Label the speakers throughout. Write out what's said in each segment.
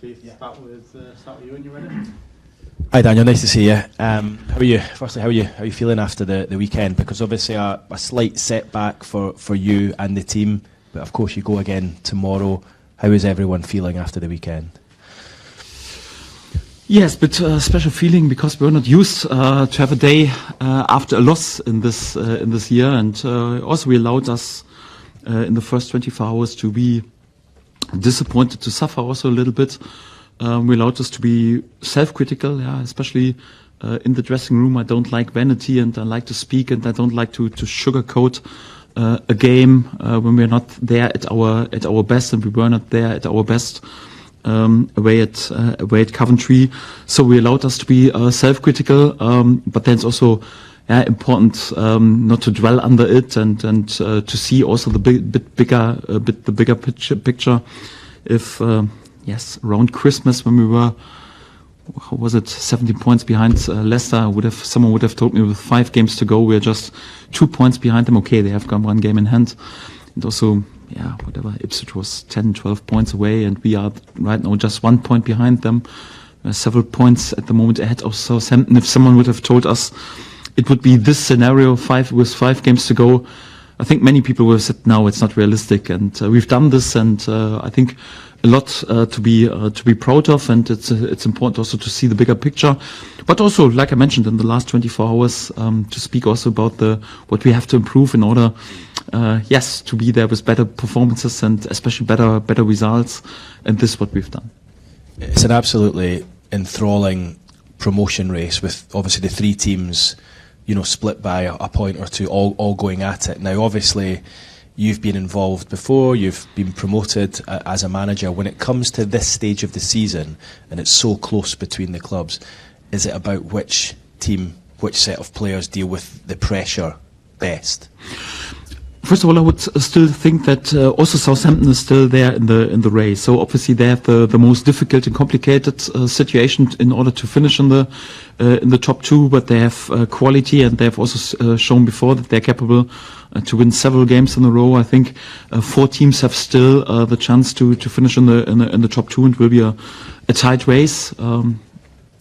Speaker 1: Keith, start with you when you're ready.
Speaker 2: Hi Daniel, nice to see you. How are you? Firstly, how are you feeling after the weekend? Because obviously a slight setback for you and the team, but of course you go again tomorrow. How is everyone feeling after the weekend?
Speaker 3: Yes, but special feeling because we're not used to have a day after a loss in this year, and also we allowed us in the first 24 hours to be disappointed, to suffer also a little bit. We allowed us to be self-critical, especially in the dressing room. I don't like vanity, and I like to speak, and I don't like to sugarcoat a game when we're not there at our best, and we were not there at our best. Away at Coventry, so we allowed us to be self-critical, but then it's also important not to dwell under it and to see also the bigger picture. If around Christmas when we were, how was it, 17 points behind Leicester, someone would have told me with 5 games to go we're just 2 points behind them. Okay, they have got 1 game in hand, and also. Ipswich was 10, 12 points away, and we are right now just 1 point behind them. Several points at the moment ahead of Southampton. If someone would have told us it would be this scenario, with 5 games to go, I think many people would have said, no, it's not realistic. And we've done this, and I think a lot to be proud of, and it's important also to see the bigger picture. But also, like I mentioned in the last 24 hours, to speak also about what we have to improve in order, to be there with better performances and especially better results. And this is what we've done.
Speaker 2: It's an absolutely enthralling promotion race with obviously the 3 teams, split by a point or 2, all going at it. Now, obviously, you've been involved before, you've been promoted as a manager. When it comes to this stage of the season, and it's so close between the clubs, is it about which team, which set of players deal with the pressure best?
Speaker 3: First of all, I would still think that also Southampton is still there in the race. So obviously they have the most difficult and complicated situation in order to finish in the top 2. But they have quality, and they have also shown before that they're capable to win several games in a row. I think 4 teams have still the chance to finish in the top 2, and will be a tight race.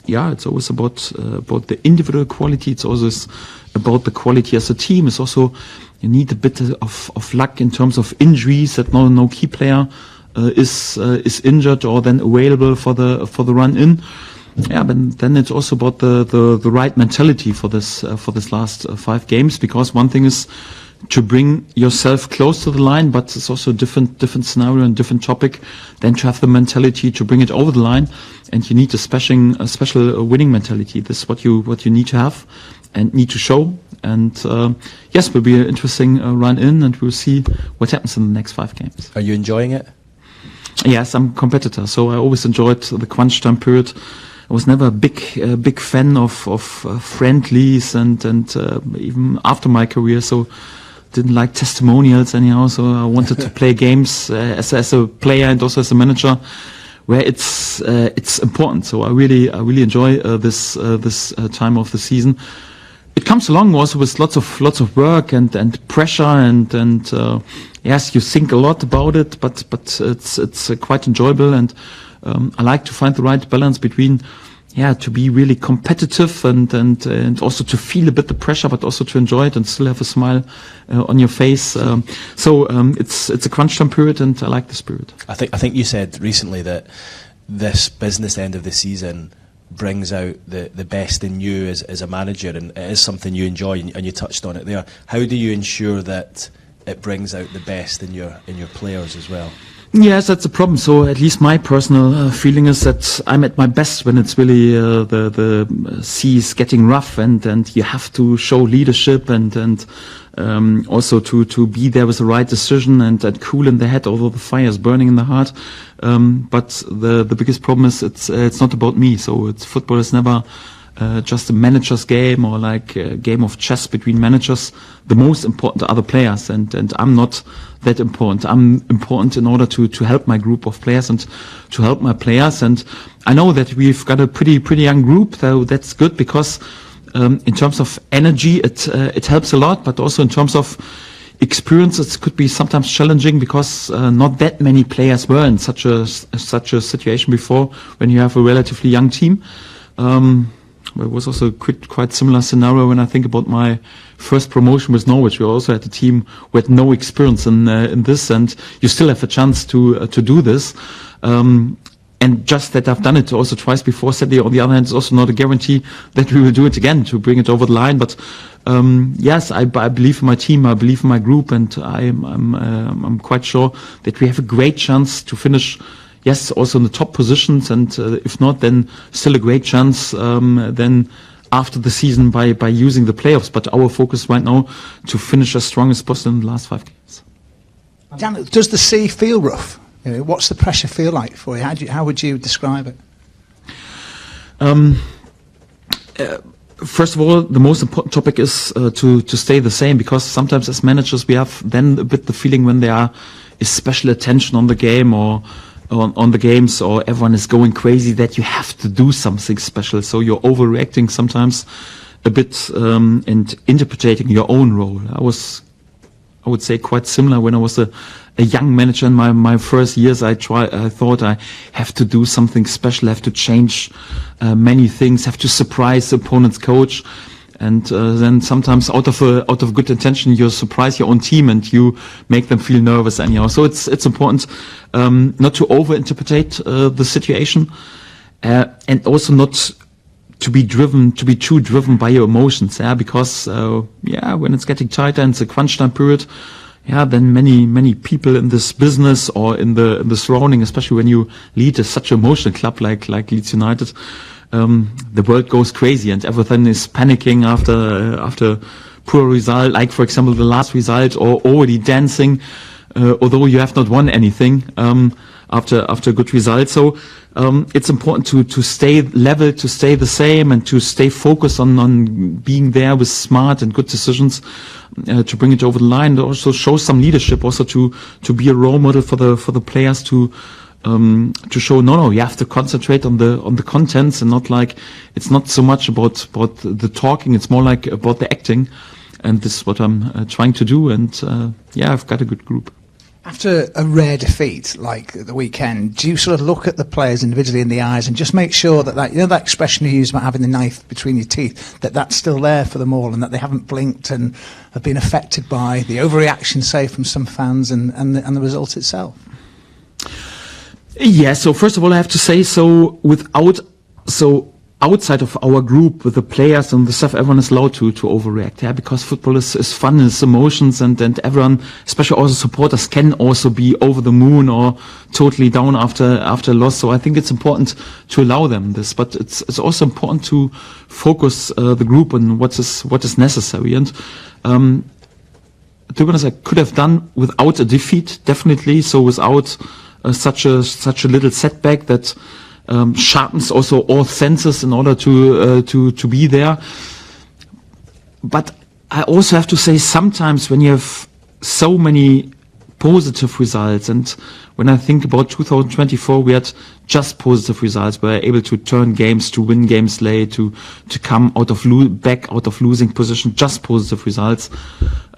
Speaker 3: It's always about the individual quality. It's also about the quality as a team. It's also you need a bit of luck in terms of injuries, that no key player is injured or then available for the run in. But then it's also about the right mentality for this last 5 games, because one thing is to bring yourself close to the line, but it's also a different scenario and different topic than to have the mentality to bring it over the line. And you need a special winning mentality. This is what you need to have and need to show. And will be an interesting run in, and we'll see what happens in the next 5 games.
Speaker 2: Are you enjoying it?
Speaker 3: Yes, I'm a competitor, so I always enjoyed the crunch time period. I was never a big fan of friendlies and even after my career, so didn't like testimonials anyhow. So I wanted to play games as a player and also as a manager, where it's important. So I really enjoy this time of the season. It comes along also with lots of work and pressure and yes, you think a lot about it, but it's quite enjoyable, and I like to find the right balance between to be really competitive and also to feel a bit the pressure, but also to enjoy it and still have a smile on your face. It's a crunch time period, and I like the spirit.
Speaker 2: I think you said recently that this business end of the season brings out the best in you as a manager, and it is something you enjoy, and you touched on it there. How do you ensure that it brings out the best in your players as well?
Speaker 3: Yes, that's the problem. So at least my personal feeling is that I'm at my best when it's really the sea is getting rough, and you have to show leadership and also to be there with the right decision and cool in the head, although the fire is burning in the heart. But the biggest problem is it's not about me. So football is never just a manager's game or like a game of chess between managers. The most important are the players, and I'm not that important. I'm important in order to help my group of players and to help my players. And I know that we've got a pretty young group, though that's good, because in terms of energy, it helps a lot, but also in terms of experience. It could be sometimes challenging because not that many players were in such a situation before when you have a relatively young team. It was also quite similar scenario when I think about my first promotion with Norwich. We also had a team who had no experience in this, and you still have a chance to do this. And just that I've done it also twice before, sadly, on the other hand, it's also not a guarantee that we will do it again to bring it over the line. But yes, I believe in my team, I believe in my group, and I'm quite sure that we have a great chance to finish. Yes, also in the top positions, and if not, then still a great chance then after the season by using the playoffs. But our focus right now to finish as strong as possible in the last 5 games.
Speaker 4: Dan, does the sea feel rough? You know, what's the pressure feel like for you? How would you describe it?
Speaker 3: First of all, the most important topic is to stay the same, because sometimes as managers we have then a bit the feeling when there is special attention on the game or on the games, or everyone is going crazy, that you have to do something special. So you're overreacting sometimes a bit and interpreting your own role. I would say quite similar when I was a young manager in my first years. I thought I have to do something special, have to change many things, have to surprise the opponent's coach. And then sometimes out of good intention, you surprise your own team and you make them feel nervous anyhow. So it's important not to overinterpret the situation, and also not to be too driven by your emotions. Yeah, because when it's getting tighter and it's a crunch time period, then many people in this business or in the surrounding, especially when you lead such an emotional club like Leeds United. The world goes crazy and everything is panicking after poor result, like for example the last result, or already dancing, although you have not won anything after a good result. So it's important to stay level, to stay the same, and to stay focused on being there with smart and good decisions to bring it over the line. And also show some leadership, also to be a role model for the players to show you have to concentrate on the contents, and not like it's not so much about the talking, it's more like about the acting, and this is what I'm trying to do. And I've got a good group.
Speaker 4: After a rare defeat like the weekend, do you sort of look at the players individually in the eyes and just make sure that that expression you use about having the knife between your teeth, that's still there for them all, and that they haven't blinked and have been affected by the overreaction, say, from some fans and the result itself?
Speaker 3: Yeah, so first of all, I have to say, outside of our group with the players and the staff, everyone is allowed to overreact, because football is fun, it's emotions, and everyone, especially also supporters, can also be over the moon or totally down after a loss. So I think it's important to allow them this, but it's also important to focus the group on what is necessary. And to be honest, I could have done without a defeat, definitely. So without such a little setback that sharpens also all senses in order to be there. But I also have to say, sometimes when you have so many positive results, and when I think about 2024, we had just positive results. We were able to turn games, to win games late, to come back out of losing position, just positive results.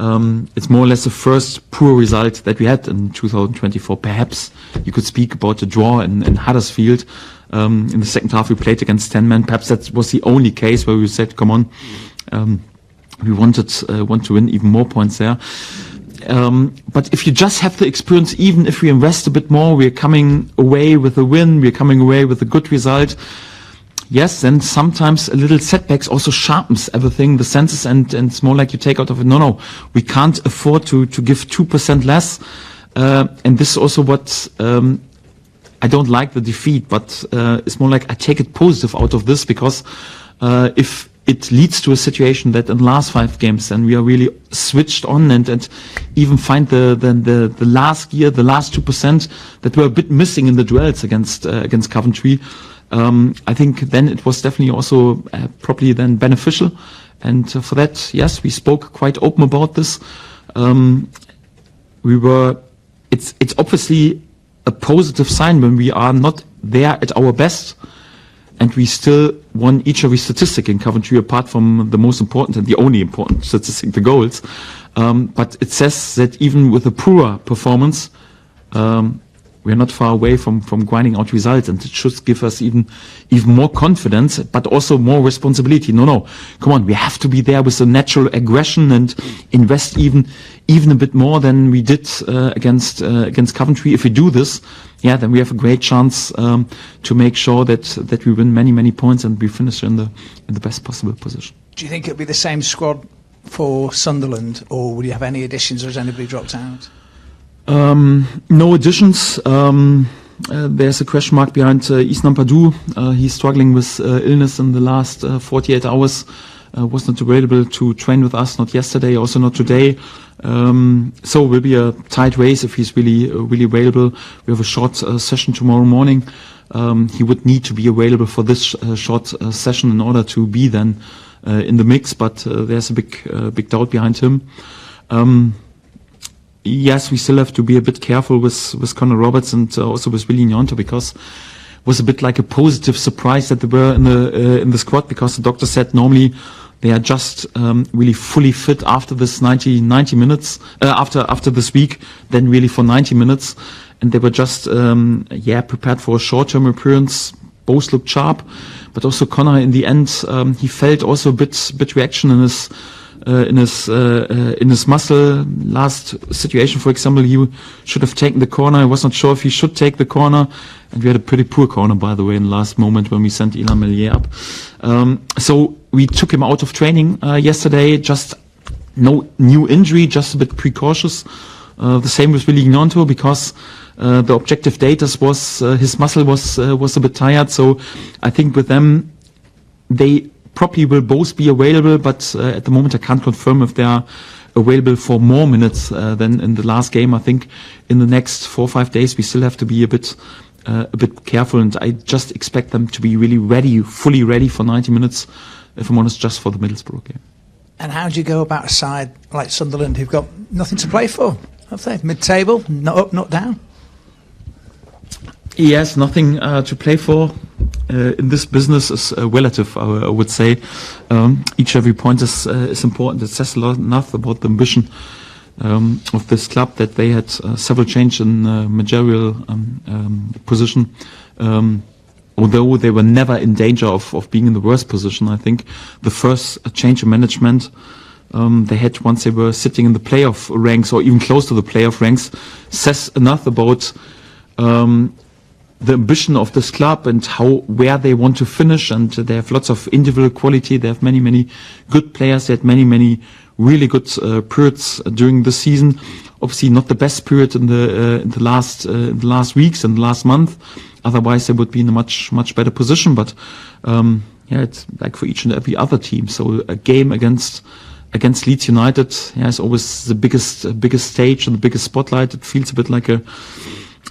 Speaker 3: It's more or less the first poor result that we had in 2024. Perhaps you could speak about a draw in Huddersfield. In the second half we played against 10 men. Perhaps that was the only case where we said, come on, we want to win even more points there. But if you just have the experience, even if we invest a bit more, we're coming away with a win, we're coming away with a good result. Yes, then sometimes a little setbacks also sharpens everything, the senses, and it's more like you take out of it. No, we can't afford to give 2% less. And this is also what I don't like the defeat, but it's more like I take it positive out of this, because if it leads to a situation that in the last 5 games, then we are really switched on and even find the last year, the last 2% that were a bit missing in the duels against Coventry. I think then it was definitely also probably then beneficial. And for that, yes, we spoke quite open about this. It's obviously a positive sign when we are not there at our best, and we still won each of the statistic in Coventry, apart from the most important and the only important statistic, the goals. But it says that even with a poorer performance, we are not far away from grinding out results, and it should give us even more confidence, but also more responsibility. No, come on, we have to be there with a natural aggression and invest even a bit more than we did against Coventry. If we do this, then we have a great chance to make sure that we win many points and we finish in the best possible position.
Speaker 4: Do you think it'll be the same squad for Sunderland, or will you have any additions, or has anybody dropped out?
Speaker 3: No additions. There's a question mark behind Islam Padu. He's struggling with illness in the last 48 hours. Was not available to train with us, not yesterday, also not today. So it will be a tight race if he's really available. We have a short session tomorrow morning. He would need to be available for this short session in order to be then in the mix, but there's a big doubt behind him. Yes, we still have to be a bit careful with Connor Roberts and also with Willian, because it was a bit like a positive surprise that they were in the squad, because the doctor said normally they are just really fully fit after this 90 minutes after this week, then really for 90 minutes, and they were just prepared for a short-term appearance. Both looked sharp, but also Connor in the end he felt also a bit reaction in his muscle. Last situation, for example, he should have taken the corner. I was not sure if he should take the corner, and we had a pretty poor corner, by the way, in the last moment when we sent Ilham Melier up. So we took him out of training yesterday. Just no new injury, just a bit precautious. The same with Willian, because the objective data was his muscle was a bit tired. So I think with them, they probably will both be available, but at the moment I can't confirm if they are available for more minutes than in the last game. I think in the next 4 or 5 days we still have to be a bit careful, and I just expect them to be really ready, fully ready for 90 minutes, if I'm honest, just for the Middlesbrough game.
Speaker 4: And how do you go about a side like Sunderland who've got nothing to play for? Have they? Mid-table, not up, not down?
Speaker 3: Yes, nothing to play for. In this business is relative, I would say. Every point is important. It says a lot enough about the ambition of this club that they had several changes in managerial position. Although they were never in danger of being in the worst position, I think the first change in management they had once they were sitting in the playoff ranks or even close to the playoff ranks says enough about the ambition of this club and where they want to finish, and they have lots of individual quality. They have many good players. They had many really good periods during the season. Obviously, not the best period in the last weeks and the last month. Otherwise, they would be in a much better position. But it's like for each and every other team. So a game against Leeds United is always the biggest stage and the biggest spotlight. It feels a bit like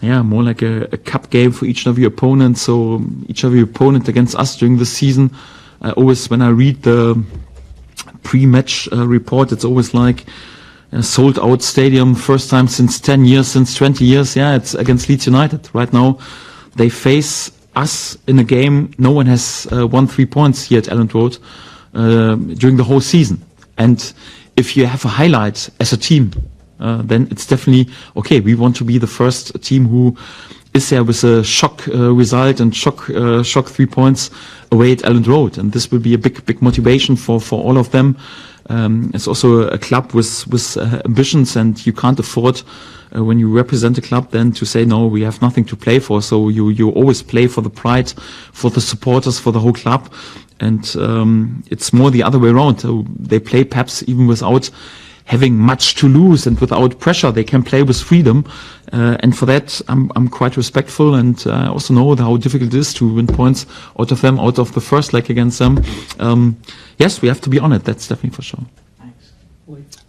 Speaker 3: more like a cup game for each and every opponent. So each and every opponent against us during the season, when I read the pre-match report, it's always like a sold-out stadium, first time since 10 years, since 20 years. Yeah, it's against Leeds United. Right now, they face us in a game. No one has won 3 points here at Elland Road during the whole season. And if you have a highlight as a team, then it's definitely okay. We want to be the first team who is there with a shock result and shock 3 points away at Elland Road, and this will be a big motivation for all of them. It's also a club with ambitions, and you can't afford when you represent a club then to say no, we have nothing to play for. So you always play for the pride, for the supporters, for the whole club, and it's more the other way around. They play perhaps even without having much to lose and without pressure. They can play with freedom, and for that I'm quite respectful, and I also know how difficult it is to win points out of them, out of the first leg against them. Yes, we have to be on it, that's definitely for sure.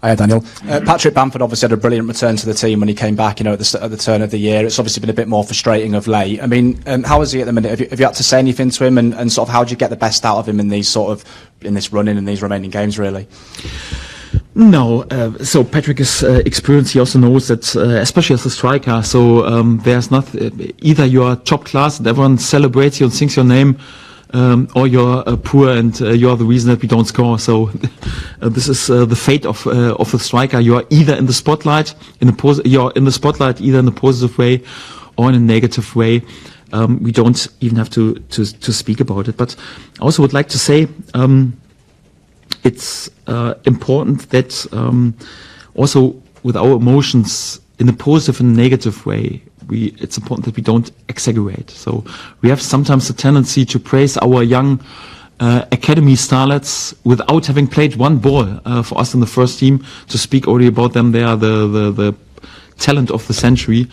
Speaker 5: Hi, Daniel. Patrick Bamford obviously had a brilliant return to the team when he came back, at the turn of the year. It's obviously been a bit more frustrating of late. I mean, how is he at the minute? Have you had to say anything to him, and sort of how do you get the best out of him in this run-in and these remaining games, really?
Speaker 3: No, so Patrick is experienced. He also knows that, especially as a striker, so there's not either you are top class and everyone celebrates you and sings your name or you're poor and you're the reason that we don't score. So this is the fate of a striker. You are either in the spotlight you're in the spotlight either in a positive way or in a negative way. We don't even have to speak about it. But I also would like to say it's important that also with our emotions in a positive and negative way, it's important that we don't exaggerate. So we have sometimes a tendency to praise our young academy starlets without having played one ball. For us in the first team, to speak already about them, they are the talent of the century.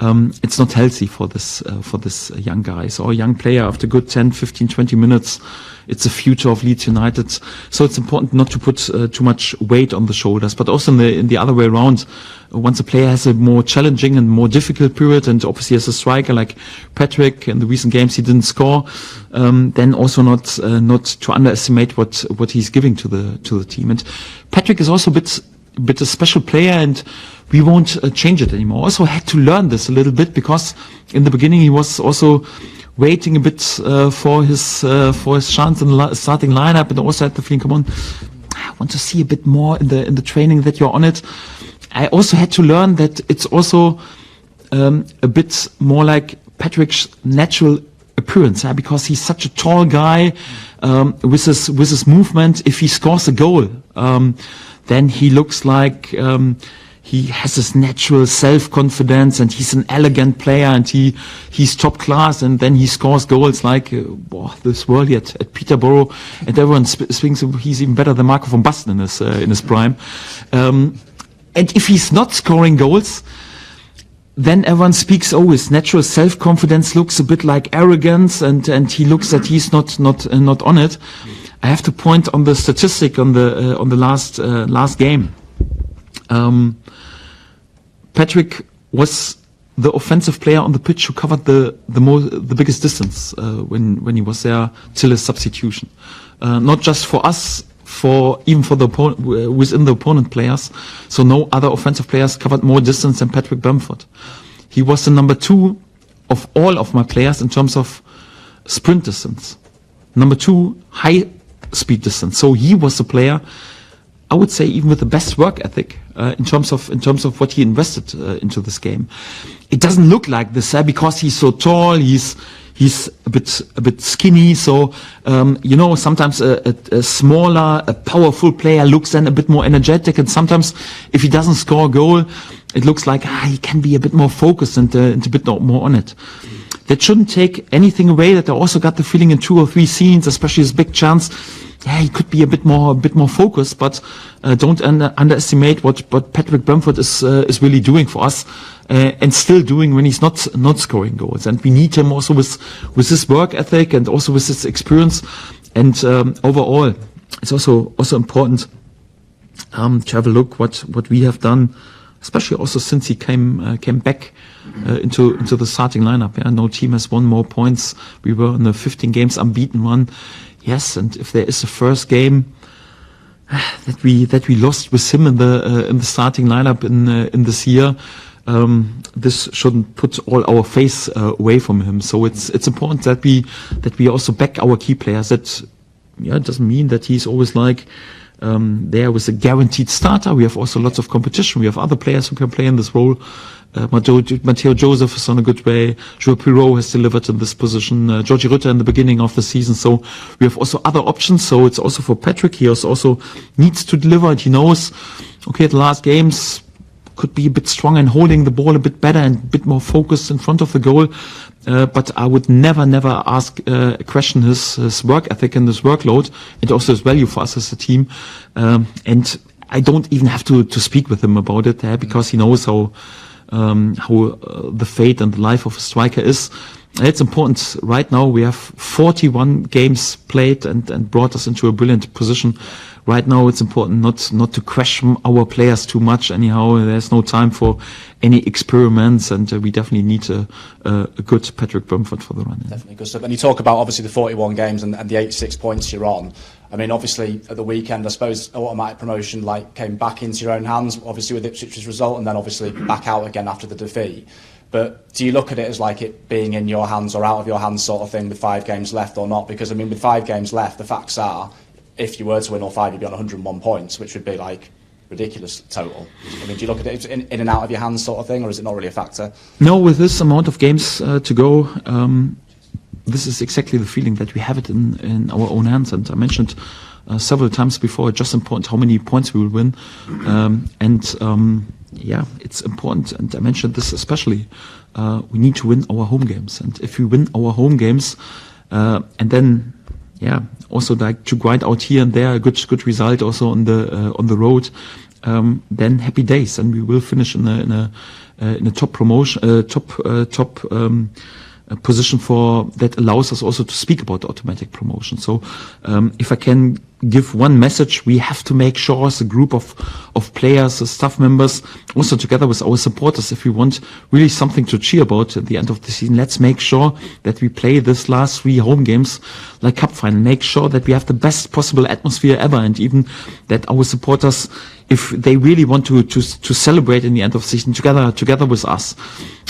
Speaker 3: It's not healthy for this young guy. So a young player, after good 10, 15, 20 minutes, it's the future of Leeds United. So it's important not to put too much weight on the shoulders, but also in the other way around. Once a player has a more challenging and more difficult period, and obviously as a striker like Patrick, in the recent games he didn't score, then also not to underestimate what he's giving to the team. And Patrick is also a bit a special player, and we won't change it anymore. Also had to learn this a little bit, because in the beginning he was also waiting a bit for his chance in the starting lineup, and also had the feeling, come on, I want to see a bit more in the training that you're on it. I also had to learn that it's also a bit more like Patrick's natural appearance, because he's such a tall guy with his movement. If he scores a goal, then he looks like he has this natural self-confidence, and he's an elegant player, and he's top class, and then he scores goals like this Willian at Peterborough, and everyone thinks he's even better than Marco van Basten in his prime. And if he's not scoring goals, then everyone speaks, his natural self-confidence looks a bit like arrogance, and he looks that he's not on it. I have to point on the statistic on the last game. Patrick was the offensive player on the pitch who covered the biggest distance when he was there till his substitution. Not just for us, even for the opponent, within the opponent players. So no other offensive players covered more distance than Patrick Bamford. He was the number 2 of all of my players in terms of sprint distance. Number 2, high speed distance. So he was the player, I would say, even with the best work ethic in terms of what he invested into this game. It doesn't look like this because he's so tall. He's a bit skinny. So sometimes a smaller, a powerful player looks then a bit more energetic, and sometimes if he doesn't score a goal, it looks like he can be a bit more focused and a bit more on it. That shouldn't take anything away that I also got the feeling in 2 or 3 scenes, especially his big chance, he could be a bit more focused, but don't underestimate what Patrick Bamford is really doing for us, and still doing when he's not scoring goals. And we need him also with his work ethic and also with his experience. And overall, it's also important to have a look what we have done, especially also since he came back into the starting lineup. Yeah, no team has won more points. We were in the 15 games unbeaten run. Yes, and if there is a first game that we lost with him in the starting lineup in this year, this shouldn't put all our faith away from him. So it's important that we also back our key players. That it doesn't mean that he's always like there was a guaranteed starter. We have also lots of competition. We have other players who can play in this role. Matteo Joseph is on a good way. Joao Pirou has delivered in this position. Georgie Rutter in the beginning of the season. So we have also other options. So it's also for Patrick. He also needs to deliver, and he knows, the last games could be a bit stronger and holding the ball a bit better and a bit more focused in front of the goal. But I would never question his work ethic and his workload, and also his value for us as a team. And I don't even have to speak with him about it because he knows how the fate and the life of a striker is. It's important. Right now we have 41 games played and brought us into a brilliant position. Right now it's important not to question our players too much. Anyhow, there's no time for any experiments, and we definitely need a good Patrick Bamford for the run.
Speaker 5: Definitely good stuff. And you talk about obviously the 41 games and the 86 points you're on. I mean, obviously at the weekend, I suppose automatic promotion came back into your own hands, obviously with Ipswich's result, and then obviously back out again after the defeat. But do you look at it as like it being in your hands or out of your hands sort of thing with 5 games left or not? Because I mean, with 5 games left, the facts are, if you were to win all 5, you'd be on 101 points, which would be like ridiculous total. I mean, do you look at it in and out of your hands sort of thing, or is it not really a factor?
Speaker 3: No, with this amount of games to go, this is exactly the feeling that we have it in our own hands. And I mentioned several times before, it's just important how many points we will win. Yeah, it's important. And I mentioned this especially. We need to win our home games. And if we win our home games, and then, yeah, also like to grind out here and there a good result also on the road, then happy days, and we will finish in a top promotion, top position for that allows us also to speak about automatic promotion. So if I can give one message, we have to make sure as a group of players, staff members, also together with our supporters, if we want really something to cheer about at the end of the season, let's make sure that we play this last 3 home games like cup final. Make sure that we have the best possible atmosphere ever, and even that our supporters, if they really want to celebrate in the end of the season together with us,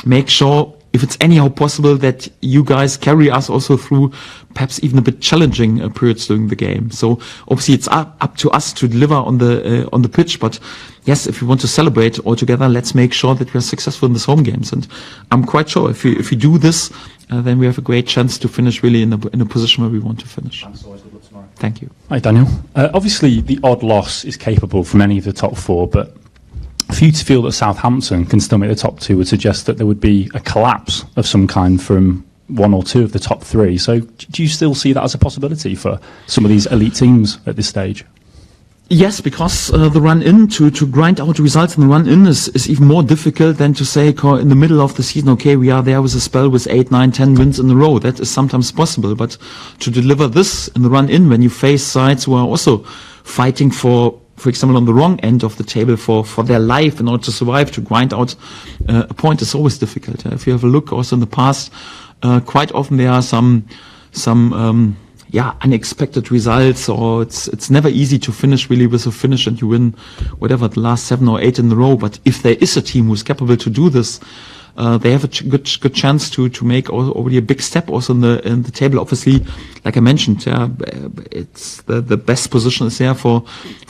Speaker 3: make sure, if it's anyhow possible, that you guys carry us also through perhaps even a bit challenging periods during the game. So obviously it's up to us to deliver on the pitch, but yes, if we want to celebrate all together, let's make sure that we are successful in these home games. And I'm quite sure if we do this, then we have a great chance to finish really in a position where we want to finish. Thank you.
Speaker 6: Hi, Daniel. Obviously, the odd loss is capable from any of the top 4, but for you to feel that Southampton can still make the top 2 would suggest that there would be a collapse of some kind from 1 or 2 of the top 3. So do you still see that as a possibility for some of these elite teams at this stage?
Speaker 3: Yes, because the run-in, to grind out results in the run-in is even more difficult than to say in the middle of the season, okay, we are there with a spell with 8, 9, 10 wins in a row. That is sometimes possible, but to deliver this in the run-in when you face sides who are also fighting for example, on the wrong end of the table for their life in order to survive, to grind out a point is always difficult. If you have a look also in the past, quite often there are some unexpected results, or it's never easy to finish really with a finish and you win whatever the last 7 or 8 in a row. But if there is a team who's capable to do this, they have a good chance to make already a big step also in the table. Obviously, like I mentioned, it's the best position is there for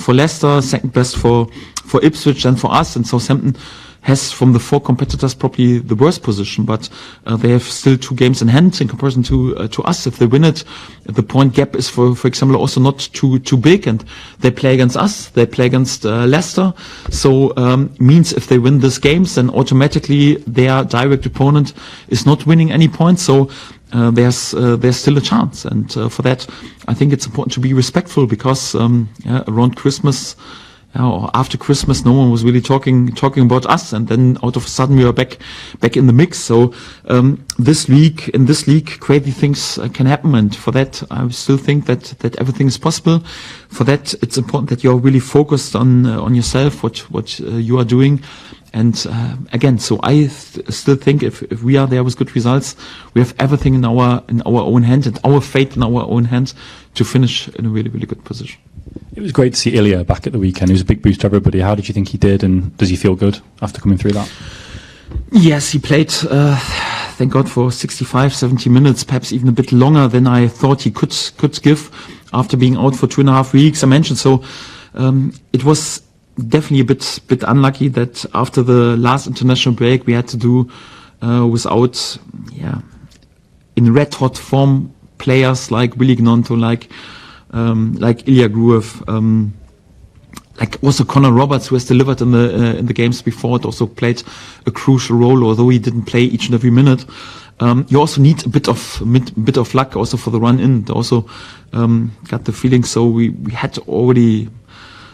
Speaker 3: Leicester, second best for Ipswich and for us, and Southampton has from the 4 competitors probably the worst position, but they have still 2 games in hand in comparison to us. If they win it, the point gap is for example also not too big, and they play against us, they play against Leicester, so means if they win these games, then automatically their direct opponent is not winning any points, so there's still a chance, and for that I think it's important to be respectful, because around Christmas, or after Christmas, no one was really talking about us, and then out of a sudden we are back in the mix. So in this league, crazy things can happen, and for that I still think that everything is possible. For that, it's important that you're really focused on yourself, what you are doing. And again, so I still think if we are there with good results, we have everything in our own hand, and our fate in our own hands to finish in a really, really good position.
Speaker 6: It was great to see Ilya back at the weekend. It was a big boost to everybody. How did you think he did, and does he feel good after coming through that?
Speaker 3: Yes, he played, thank God, for 65, 70 minutes, perhaps even a bit longer than I thought he could give after being out for 2.5 weeks. I mentioned, so it was definitely a bit unlucky that after the last international break we had to do without, in red hot form players like Willian, like Ilya Gruev, like also Connor Roberts, who has delivered in the games before. It also played a crucial role, although he didn't play each and every minute. You also need a bit of luck also for the run in. Also got the feeling, so we had already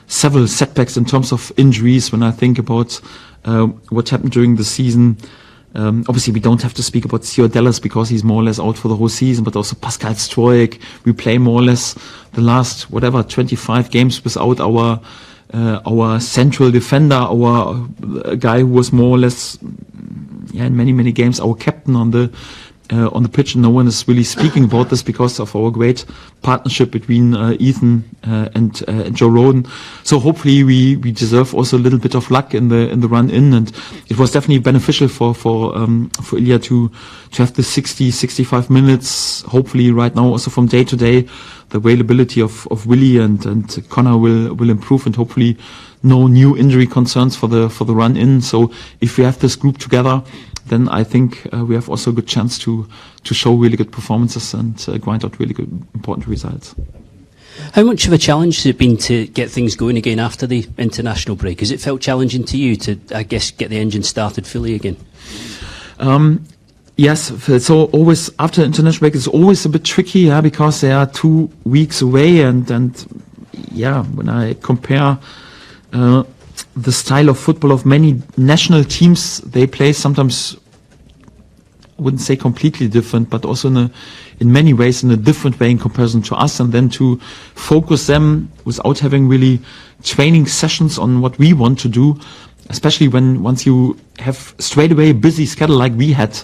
Speaker 3: several setbacks in terms of injuries. When I think about what happened during the season, obviously we don't have to speak about Theo Dallas because he's more or less out for the whole season, but also Pascal Stroik. We play more or less the last 25 games without our central defender, our guy who was more or less in many games our captain on the on the pitch, and no one is really speaking about this because of our great partnership between Ethan and Joe Roden. So hopefully we deserve also a little bit of luck in the run in, and it was definitely beneficial for Ilya to have the 65 minutes. Hopefully right now also from day to day the availability of Willie and Connor will improve, and hopefully no new injury concerns for the run in. So if we have this group together, then I think we have also a good chance to show really good performances and grind out really good, important results.
Speaker 7: How much of a challenge has it been to get things going again after the international break? Has it felt challenging to you to, I guess, get the engine started fully again?
Speaker 3: Yes, so always after international break it's always a bit tricky, yeah, because they are 2 weeks away, and yeah, when I compare the style of football of many national teams, they play sometimes, I wouldn't say completely different, but also in many ways in a different way in comparison to us, and then to focus them without having really training sessions on what we want to do, especially once you have straight away a busy schedule like we had,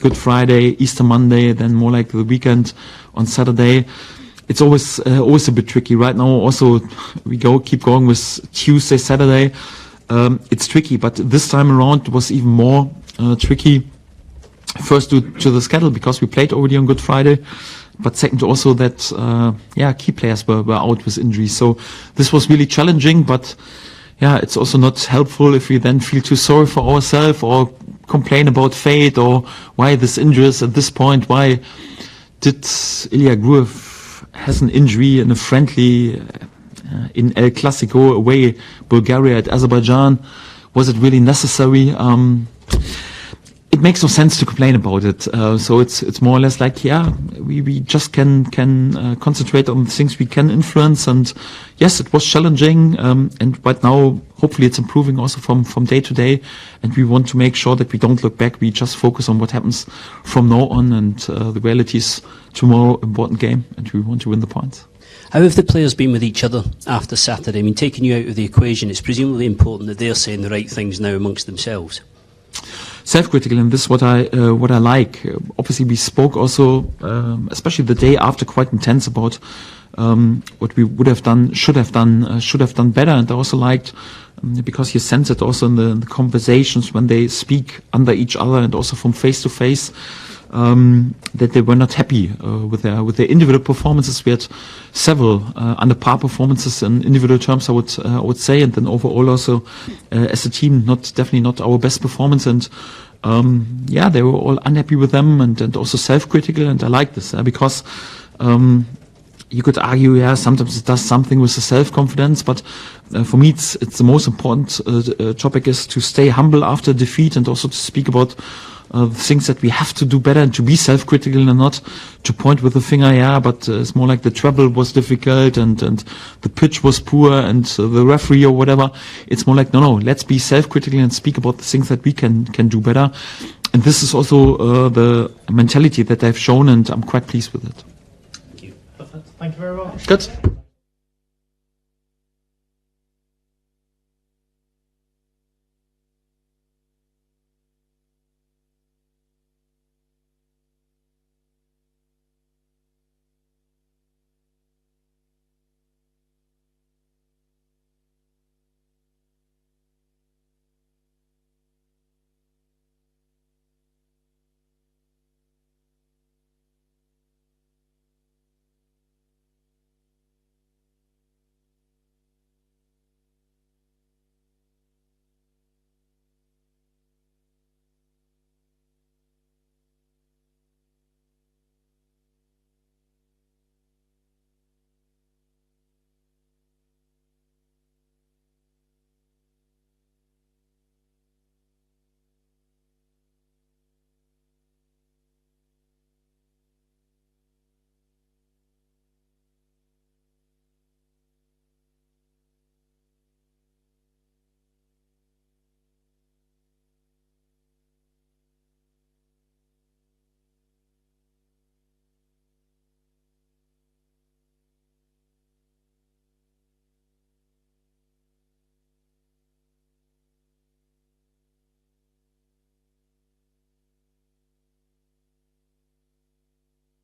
Speaker 3: Good Friday, Easter Monday, then more like the weekend on Saturday. It's always a bit tricky. Right now also we keep going with Tuesday, Saturday. It's tricky, but this time around it was even more tricky. First to the schedule because we played already on Good Friday, but second also that key players were out with injuries. So this was really challenging, but yeah, it's also not helpful if we then feel too sorry for ourselves or complain about fate or why this injuries at this point. Why did Ilya Gruev has an injury in a friendly in El Clasico away Bulgaria at Azerbaijan? Was it really necessary? It makes no sense to complain about it. So it's more or less like, yeah, we just can concentrate on the things we can influence. And yes, it was challenging. And right now, hopefully it's improving also from day to day. And we want to make sure that we don't look back. We just focus on what happens from now on. And the reality is tomorrow, important game. And we want to win the points.
Speaker 7: How have the players been with each other after Saturday? I mean, taking you out of the equation, it's presumably important that they're saying the right things now amongst themselves.
Speaker 3: Self-critical, and this is what I like. Obviously, we spoke also, especially the day after, quite intense about what we would have done, should have done better. And I also liked because you sense it also in the conversations when they speak under each other and also from face to face. That they were not happy with their individual performances. We had several under par performances in individual terms, I would say, and then overall also as a team, definitely not our best performance. And they were all unhappy with them and also self-critical. And I like this because you could argue, sometimes it does something with the self-confidence, but for me, it's the most important topic is to stay humble after defeat and also to speak about things that we have to do better and to be self-critical and not to point with the finger, but it's more like the treble was difficult and the pitch was poor and the referee or whatever. It's more like, no, let's be self-critical and speak about the things that we can do better. And this is also the mentality that they've shown, and I'm quite pleased with it.
Speaker 1: Thank you. Perfect. Thank you very much.
Speaker 3: Good.